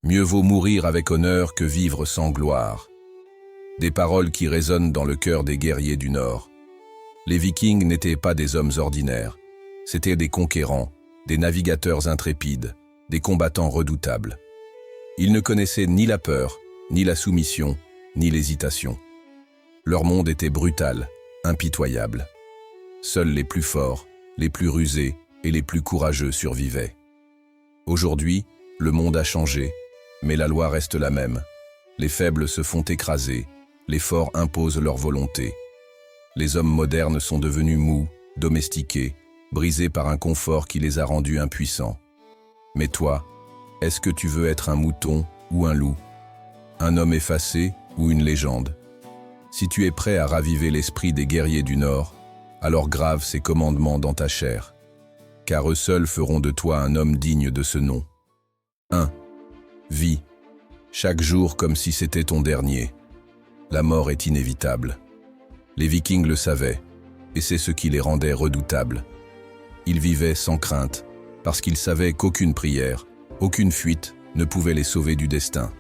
Mieux vaut mourir avec honneur que vivre sans gloire. Des paroles qui résonnent dans le cœur des guerriers du Nord. Les Vikings n'étaient pas des hommes ordinaires. C'étaient des conquérants, des navigateurs intrépides, des combattants redoutables. Ils ne connaissaient ni la peur, ni la soumission, ni l'hésitation. Leur monde était brutal, impitoyable. Seuls les plus forts, les plus rusés et les plus courageux survivaient. Aujourd'hui, le monde a changé, mais la loi reste la même. Les faibles se font écraser, les forts imposent leur volonté. Les hommes modernes sont devenus mous, domestiqués, brisés par un confort qui les a rendus impuissants. Mais toi, est-ce que tu veux être un mouton ou un loup? Un homme effacé ou une légende? Si tu es prêt à raviver l'esprit des guerriers du Nord, alors grave ces commandements dans ta chair, car eux seuls feront de toi un homme digne de ce nom. 1. Vis, chaque jour comme si c'était ton dernier. La mort est inévitable. Les Vikings le savaient, et c'est ce qui les rendait redoutables. Ils vivaient sans crainte, parce qu'ils savaient qu'aucune prière, aucune fuite ne pouvait les sauver du destin.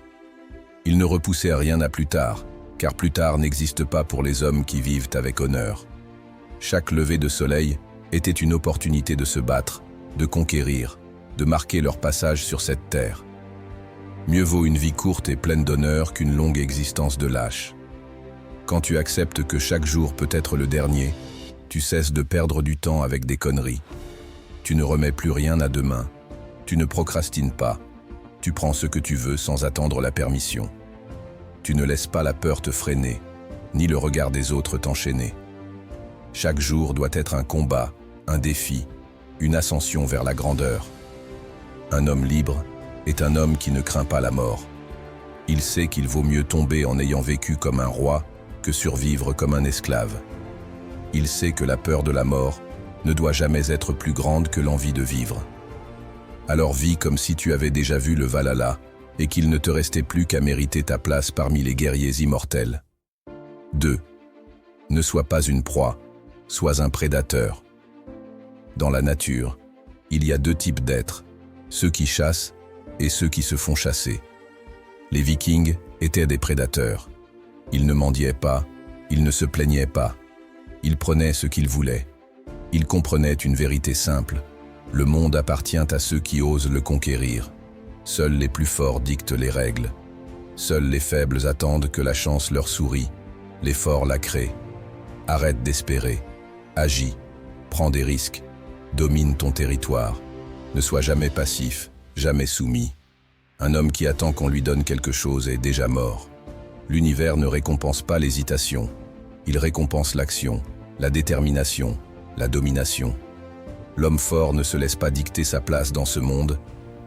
Ils ne repoussaient rien à plus tard, car plus tard n'existe pas pour les hommes qui vivent avec honneur. Chaque lever de soleil était une opportunité de se battre, de conquérir, de marquer leur passage sur cette terre. Mieux vaut une vie courte et pleine d'honneur qu'une longue existence de lâche. Quand tu acceptes que chaque jour peut être le dernier, tu cesses de perdre du temps avec des conneries. Tu ne remets plus rien à demain. Tu ne procrastines pas. Tu prends ce que tu veux sans attendre la permission. Tu ne laisses pas la peur te freiner, ni le regard des autres t'enchaîner. Chaque jour doit être un combat, un défi, une ascension vers la grandeur. Un homme libre est un homme qui ne craint pas la mort. Il sait qu'il vaut mieux tomber en ayant vécu comme un roi que survivre comme un esclave. Il sait que la peur de la mort ne doit jamais être plus grande que l'envie de vivre. Alors vis comme si tu avais déjà vu le Valhalla et qu'il ne te restait plus qu'à mériter ta place parmi les guerriers immortels. 2. Ne sois pas une proie, sois un prédateur. Dans la nature, il y a deux types d'êtres, ceux qui chassent et ceux qui se font chasser. Les Vikings étaient des prédateurs. Ils ne mendiaient pas, ils ne se plaignaient pas. Ils prenaient ce qu'ils voulaient. Ils comprenaient une vérité simple. Le monde appartient à ceux qui osent le conquérir. Seuls les plus forts dictent les règles. Seuls les faibles attendent que la chance leur sourie. Les forts la créent. Arrête d'espérer. Agis. Prends des risques. Domine ton territoire. Ne sois jamais passif, jamais soumis. Un homme qui attend qu'on lui donne quelque chose est déjà mort. L'univers ne récompense pas l'hésitation. Il récompense l'action, la détermination, la domination. L'homme fort ne se laisse pas dicter sa place dans ce monde,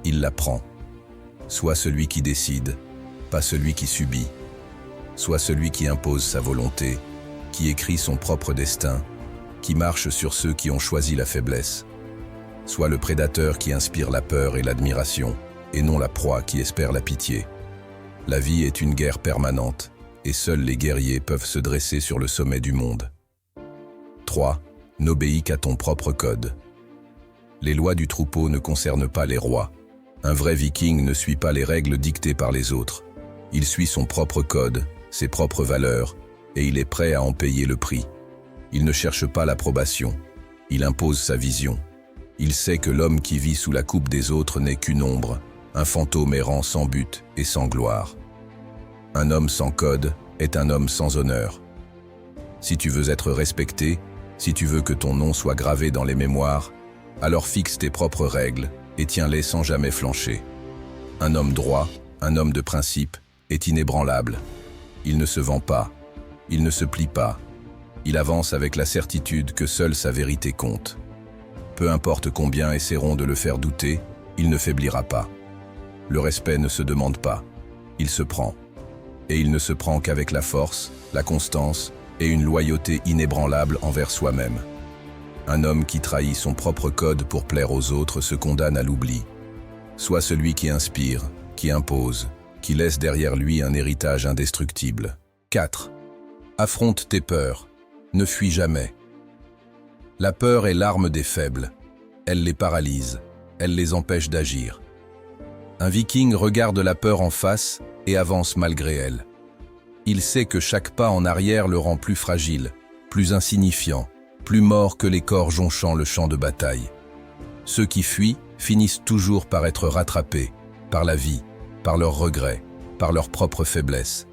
il la prend. Sois celui qui décide, pas celui qui subit. Sois celui qui impose sa volonté, qui écrit son propre destin, qui marche sur ceux qui ont choisi la faiblesse. Sois le prédateur qui inspire la peur et l'admiration, et non la proie qui espère la pitié. La vie est une guerre permanente, et seuls les guerriers peuvent se dresser sur le sommet du monde. 3. N'obéis qu'à ton propre code. Les lois du troupeau ne concernent pas les rois. Un vrai viking ne suit pas les règles dictées par les autres. Il suit son propre code, ses propres valeurs, et il est prêt à en payer le prix. Il ne cherche pas l'approbation, il impose sa vision. Il sait que l'homme qui vit sous la coupe des autres n'est qu'une ombre, un fantôme errant sans but et sans gloire. Un homme sans code est un homme sans honneur. Si tu veux être respecté, si tu veux que ton nom soit gravé dans les mémoires, alors fixe tes propres règles et tiens-les sans jamais flancher. Un homme droit, un homme de principe, est inébranlable. Il ne se vend pas, il ne se plie pas. Il avance avec la certitude que seule sa vérité compte. Peu importe combien essaieront de le faire douter, il ne faiblira pas. Le respect ne se demande pas, il se prend. Et il ne se prend qu'avec la force, la constance et une loyauté inébranlable envers soi-même. Un homme qui trahit son propre code pour plaire aux autres se condamne à l'oubli. Sois celui qui inspire, qui impose, qui laisse derrière lui un héritage indestructible. 4. Affronte tes peurs, ne fuis jamais. La peur est l'arme des faibles. Elle les paralyse, elle les empêche d'agir. Un viking regarde la peur en face et avance malgré elle. Il sait que chaque pas en arrière le rend plus fragile, plus insignifiant, plus mort que les corps jonchant le champ de bataille. Ceux qui fuient finissent toujours par être rattrapés, par la vie, par leurs regrets, par leur propre faiblesse.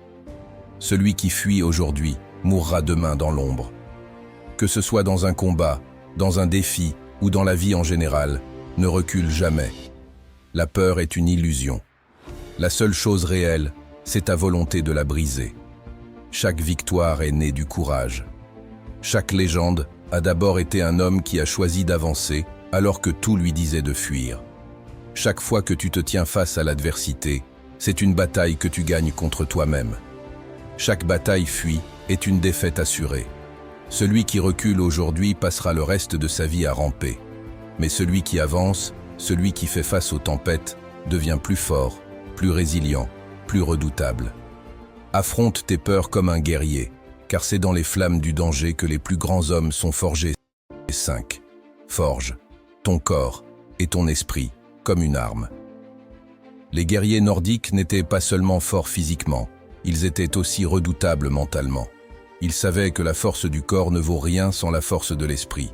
Celui qui fuit aujourd'hui mourra demain dans l'ombre. Que ce soit dans un combat, dans un défi ou dans la vie en général, ne recule jamais. La peur est une illusion. La seule chose réelle, c'est ta volonté de la briser. Chaque victoire est née du courage. Chaque légende a d'abord été un homme qui a choisi d'avancer alors que tout lui disait de fuir. Chaque fois que tu te tiens face à l'adversité, c'est une bataille que tu gagnes contre toi-même. Chaque bataille fuit est une défaite assurée. Celui qui recule aujourd'hui passera le reste de sa vie à ramper. Mais celui qui avance, celui qui fait face aux tempêtes, devient plus fort, plus résilient, plus redoutable. Affronte tes peurs comme un guerrier, car c'est dans les flammes du danger que les plus grands hommes sont forgés. 5. Forge ton corps et ton esprit comme une arme. Les guerriers nordiques n'étaient pas seulement forts physiquement, ils étaient aussi redoutables mentalement. Ils savaient que la force du corps ne vaut rien sans la force de l'esprit.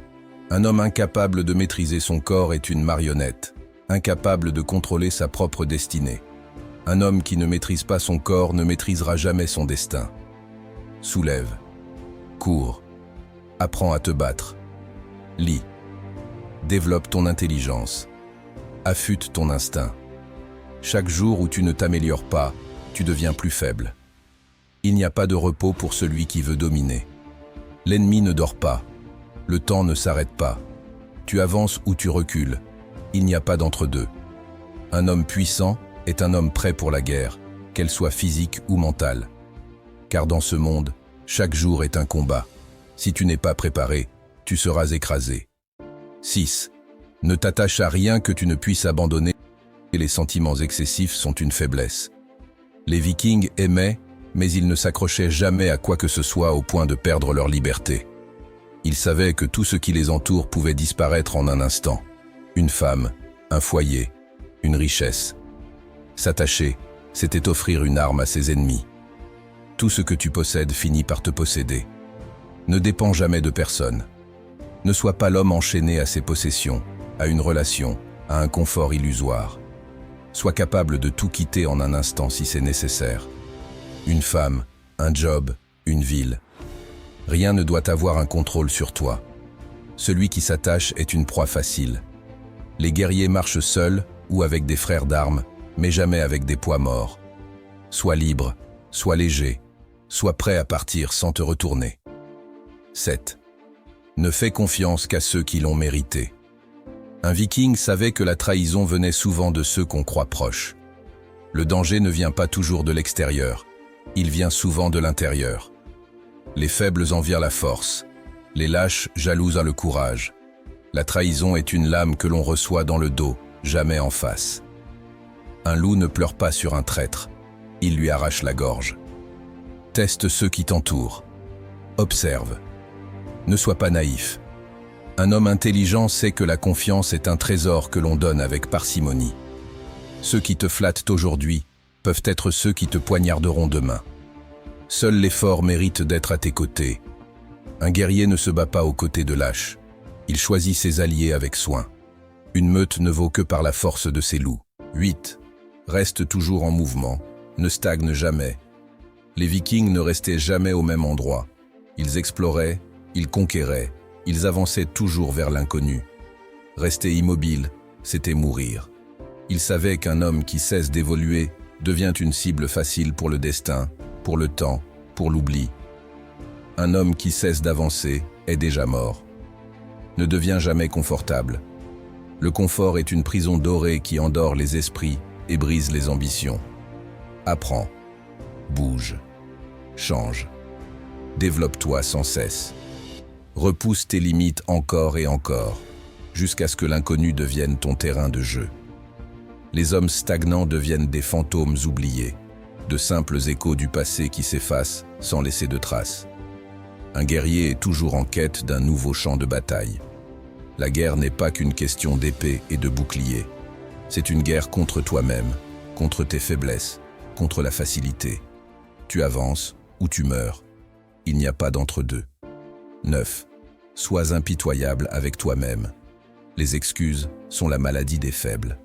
Un homme incapable de maîtriser son corps est une marionnette, incapable de contrôler sa propre destinée. Un homme qui ne maîtrise pas son corps ne maîtrisera jamais son destin. Soulève, cours, apprends à te battre, lis, développe ton intelligence, affûte ton instinct. Chaque jour où tu ne t'améliores pas, tu deviens plus faible. Il n'y a pas de repos pour celui qui veut dominer. L'ennemi ne dort pas, le temps ne s'arrête pas. Tu avances ou tu recules, il n'y a pas d'entre-deux. Un homme puissant est un homme prêt pour la guerre, qu'elle soit physique ou mentale. Car dans ce monde, chaque jour est un combat. Si tu n'es pas préparé, tu seras écrasé. 6. Ne t'attache à rien que tu ne puisses abandonner. Les sentiments excessifs sont une faiblesse. Les Vikings aimaient, mais ils ne s'accrochaient jamais à quoi que ce soit au point de perdre leur liberté. Ils savaient que tout ce qui les entoure pouvait disparaître en un instant. Une femme, un foyer, une richesse. S'attacher, c'était offrir une arme à ses ennemis. Tout ce que tu possèdes finit par te posséder. Ne dépends jamais de personne. Ne sois pas l'homme enchaîné à ses possessions, à une relation, à un confort illusoire. Sois capable de tout quitter en un instant si c'est nécessaire. Une femme, un job, une ville. Rien ne doit avoir un contrôle sur toi. Celui qui s'attache est une proie facile. Les guerriers marchent seuls ou avec des frères d'armes, mais jamais avec des poids morts. Sois libre, sois léger, sois prêt à partir sans te retourner. 7. Ne fais confiance qu'à ceux qui l'ont mérité. Un viking savait que la trahison venait souvent de ceux qu'on croit proches. Le danger ne vient pas toujours de l'extérieur, il vient souvent de l'intérieur. Les faibles envient la force, les lâches jalousent le courage. La trahison est une lame que l'on reçoit dans le dos, jamais en face. Un loup ne pleure pas sur un traître, il lui arrache la gorge. Teste ceux qui t'entourent. Observe. Ne sois pas naïf. Un homme intelligent sait que la confiance est un trésor que l'on donne avec parcimonie. Ceux qui te flattent aujourd'hui peuvent être ceux qui te poignarderont demain. Seul l'effort mérite d'être à tes côtés. Un guerrier ne se bat pas aux côtés de lâches. Il choisit ses alliés avec soin. Une meute ne vaut que par la force de ses loups. 8. Reste toujours en mouvement, ne stagne jamais. Les Vikings ne restaient jamais au même endroit. Ils exploraient, ils conquéraient, ils avançaient toujours vers l'inconnu. Rester immobile, c'était mourir. Ils savaient qu'un homme qui cesse d'évoluer devient une cible facile pour le destin, pour le temps, pour l'oubli. Un homme qui cesse d'avancer est déjà mort. Ne deviens jamais confortable. Le confort est une prison dorée qui endort les esprits et brise les ambitions. Apprends, bouge, change, développe-toi sans cesse. Repousse tes limites encore et encore, jusqu'à ce que l'inconnu devienne ton terrain de jeu. Les hommes stagnants deviennent des fantômes oubliés, de simples échos du passé qui s'effacent sans laisser de traces. Un guerrier est toujours en quête d'un nouveau champ de bataille. La guerre n'est pas qu'une question d'épée et de bouclier. C'est une guerre contre toi-même, contre tes faiblesses, contre la facilité. Tu avances ou tu meurs. Il n'y a pas d'entre-deux. 9. Sois impitoyable avec toi-même. Les excuses sont la maladie des faibles.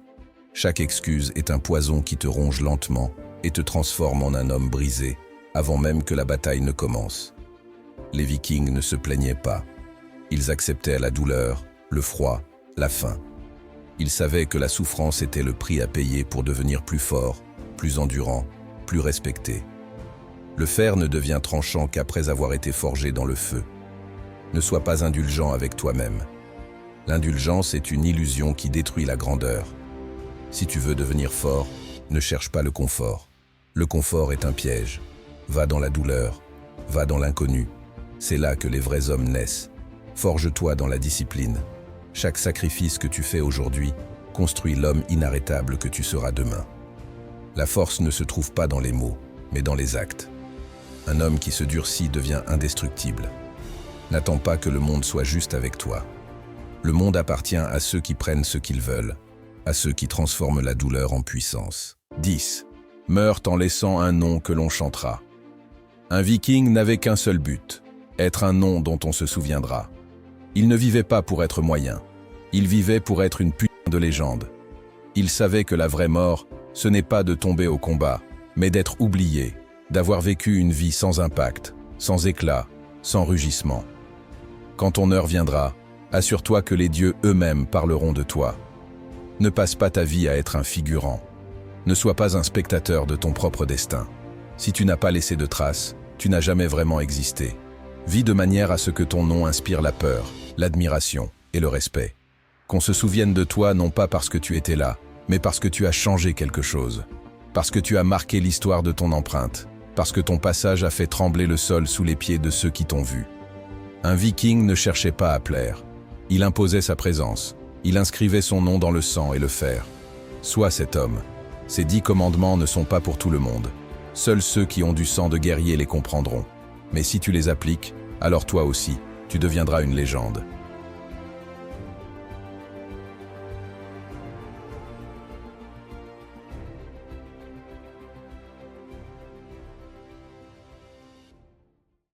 Chaque excuse est un poison qui te ronge lentement et te transforme en un homme brisé, avant même que la bataille ne commence. Les Vikings ne se plaignaient pas. Ils acceptaient la douleur, le froid, la faim. Ils savaient que la souffrance était le prix à payer pour devenir plus fort, plus endurant, plus respecté. Le fer ne devient tranchant qu'après avoir été forgé dans le feu. Ne sois pas indulgent avec toi-même. L'indulgence est une illusion qui détruit la grandeur. Si tu veux devenir fort, ne cherche pas le confort. Le confort est un piège. Va dans la douleur, va dans l'inconnu. C'est là que les vrais hommes naissent. Forge-toi dans la discipline. Chaque sacrifice que tu fais aujourd'hui construit l'homme inarrêtable que tu seras demain. La force ne se trouve pas dans les mots, mais dans les actes. Un homme qui se durcit devient indestructible. N'attends pas que le monde soit juste avec toi. Le monde appartient à ceux qui prennent ce qu'ils veulent, à ceux qui transforment la douleur en puissance. 10. Meurt en laissant un nom que l'on chantera. Un viking n'avait qu'un seul but, être un nom dont on se souviendra. Il ne vivait pas pour être moyen, il vivait pour être une putain de légende. Il savait que la vraie mort, ce n'est pas de tomber au combat, mais d'être oublié, d'avoir vécu une vie sans impact, sans éclat, sans rugissement. Quand ton heure viendra, assure-toi que les dieux eux-mêmes parleront de toi. Ne passe pas ta vie à être un figurant. Ne sois pas un spectateur de ton propre destin. Si tu n'as pas laissé de traces, tu n'as jamais vraiment existé. Vis de manière à ce que ton nom inspire la peur, l'admiration et le respect. Qu'on se souvienne de toi non pas parce que tu étais là, mais parce que tu as changé quelque chose. Parce que tu as marqué l'histoire de ton empreinte. Parce que ton passage a fait trembler le sol sous les pieds de ceux qui t'ont vu. Un viking ne cherchait pas à plaire. Il imposait sa présence. Il inscrivait son nom dans le sang et le fer. Sois cet homme. Ces 10 commandements ne sont pas pour tout le monde. Seuls ceux qui ont du sang de guerrier les comprendront. Mais si tu les appliques, alors toi aussi, tu deviendras une légende.